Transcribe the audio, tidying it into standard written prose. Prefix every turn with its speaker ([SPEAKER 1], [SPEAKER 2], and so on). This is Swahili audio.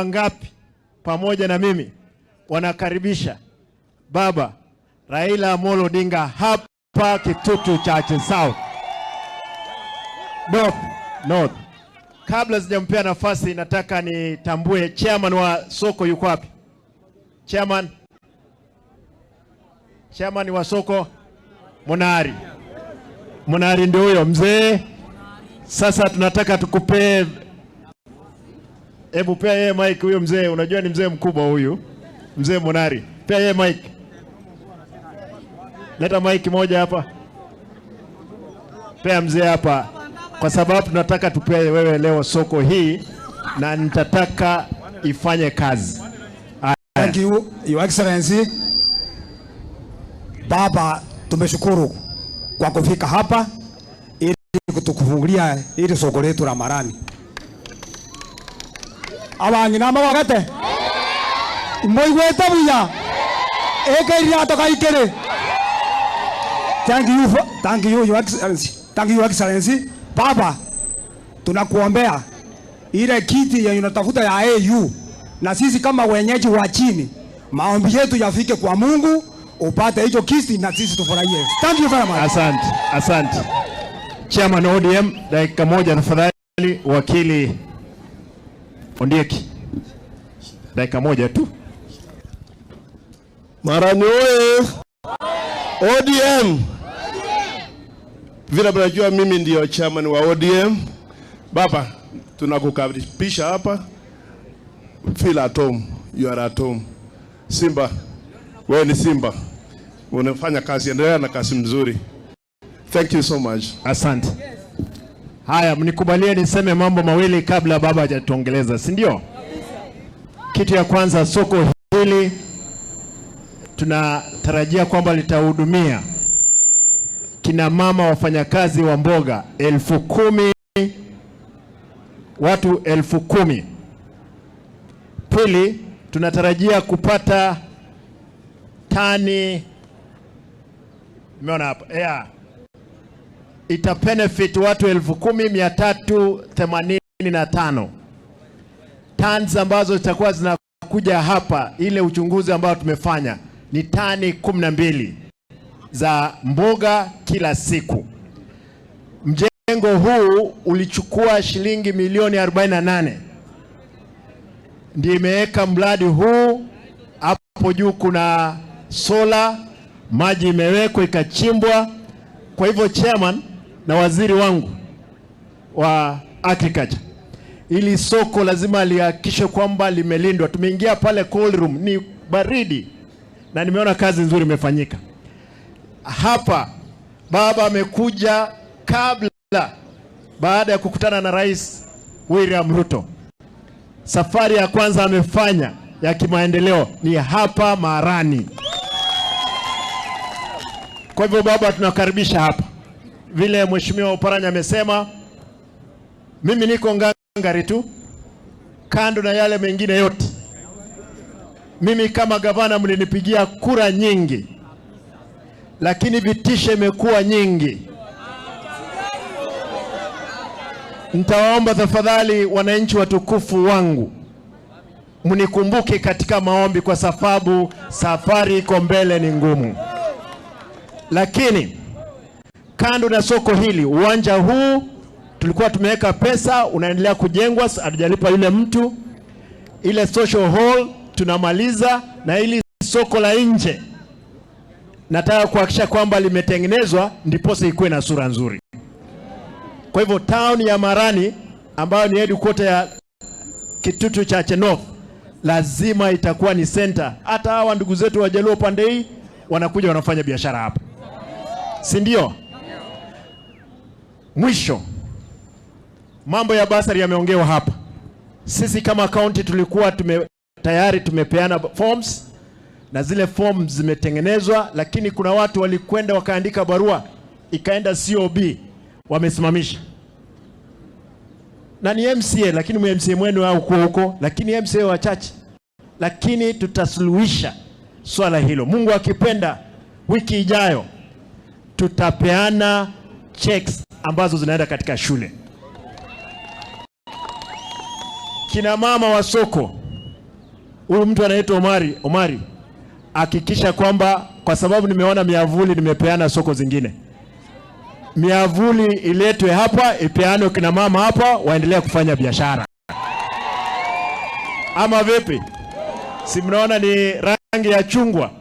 [SPEAKER 1] wangapi pamoja na mimi wanakaribisha Baba Raila Amolo Odinga hapa Kitutu Chache South North. Kabla sijampea nafasi, nataka nitambue chairman wa soko yuko wapi? Chairman wa soko Munari ndio huyo mzee. Sasa tunataka tukupe, hebu pea yeye mic huyo mzee, unajua ni mzee mkubwa huyu. Mzee Munari, pea yeye mic. Leta mic moja hapa. Pea mzee hapa, kwa sababu tunataka tupee wewe leo soko hii na nitataka ifanye kazi.
[SPEAKER 2] Thank you, Your Excellency. Baba, tumeshukuru kwa kufika hapa ili kutukufungulia ili soko letu la Marani. Abangi na mawagate. Mboigweta buya. Eke atoka ikere. Thank you, Your Excellency. Thank you, Your Excellency. Baba, tunakuombea ile kiti ya unatafuta ya AU, na sisi kama wenyeji wa chini, maombi yetu yafike kwa Mungu, upate hicho kiti na sisi tufurahie. Thank you very much.
[SPEAKER 1] Asante. Chairman ODM, dakika moja tafadhali. Wakili Ondieki, dakika moja tu.
[SPEAKER 3] Marani oye! ODM! Vile mnajua mimi ndio chairman wa ODM. Baba, tunakukaribisha hapa. Feel at home. You are at home. Simba, wewe ni Simba. Unafanya kazi, endelea na kazi mzuri. Thank you so much.
[SPEAKER 1] Asante. Haya, mnikubalie niseme mambo mawili kabla baba hajatuongeleza, si ndio? Kitu ya kwanza, soko hili tunatarajia kwamba litahudumia kina mama wafanyakazi wa mboga 10,000, watu 10,000. Pili, tunatarajia kupata tani, umeona hapa, ita benefit watu 10,385 tons ambazo zitakuwa zinakuja hapa. Ile uchunguzi ambao tumefanya ni tani 12 za mboga kila siku. Mjengo huu ulichukua shilingi milioni 48. Ndio imeweka mradi huu. Hapo juu kuna sola, maji imewekwa ikachimbwa. Kwa hivyo chairman na waziri wangu wa agriculture, ili soko lazima lihakikishe kwamba limelindwa. Tumeingia pale cold room, ni baridi, na nimeona kazi nzuri imefanyika hapa. Baba amekuja baada ya kukutana na Rais William Ruto. Safari ya kwanza amefanya ya kimaendeleo ni hapa Marani. Kwa hivyo baba, tunakaribisha hapa. Vile Mheshimiwa Oparanya amesema, mimi niko ngangari tu, kando na yale mengine yote. Mimi kama gavana mlinipigia kura nyingi, lakini vitisho imekuwa nyingi. Nitawaomba tafadhali wananchi watukufu wangu, mnikumbuke katika maombi, kwa sababu safari iko mbele ni ngumu. Lakini kando na soko hili, uwanja huu tulikuwa tumeweka pesa, unaendelea kujengwa, hatujalipa yule mtu. Ile social hall tunamaliza, na ili soko la nje nataka kuhakikisha kwamba limetengenezwa ndiposa ikuwe na sura nzuri. Kwa hivyo town ya Marani ambayo ni headquarter ya Kitutu Chache North lazima itakuwa ni center. Hata hawa ndugu zetu wa Jaluo pande hii wanakuja wanafanya biashara hapa, si ndio? Mwisho, mambo ya basari yameongewa hapa. Sisi kama county tulikuwa tayari tumepeana forms na zile forms zimetengenezwa, lakini kuna watu walikwenda wakaandika barua ikaenda COB, wamesimamisha. Na ni MCA, lakini MCA mwenu au huko, lakini MCA wachache. Lakini tutasuluhisha swala hilo. Mungu akipenda, wiki ijayo tutapeana checks ambazo zinaenda katika shule. Kina mama wa soko, huyu mtu anaitwa Omari, hakikisha kwamba, kwa sababu nimeona miavuli nimepeana soko zingine, miavuli iletwe hapa, ipeane kina mama hapa waendelee kufanya biashara. Ama vipi? Si mnaona ni rangi ya chungwa?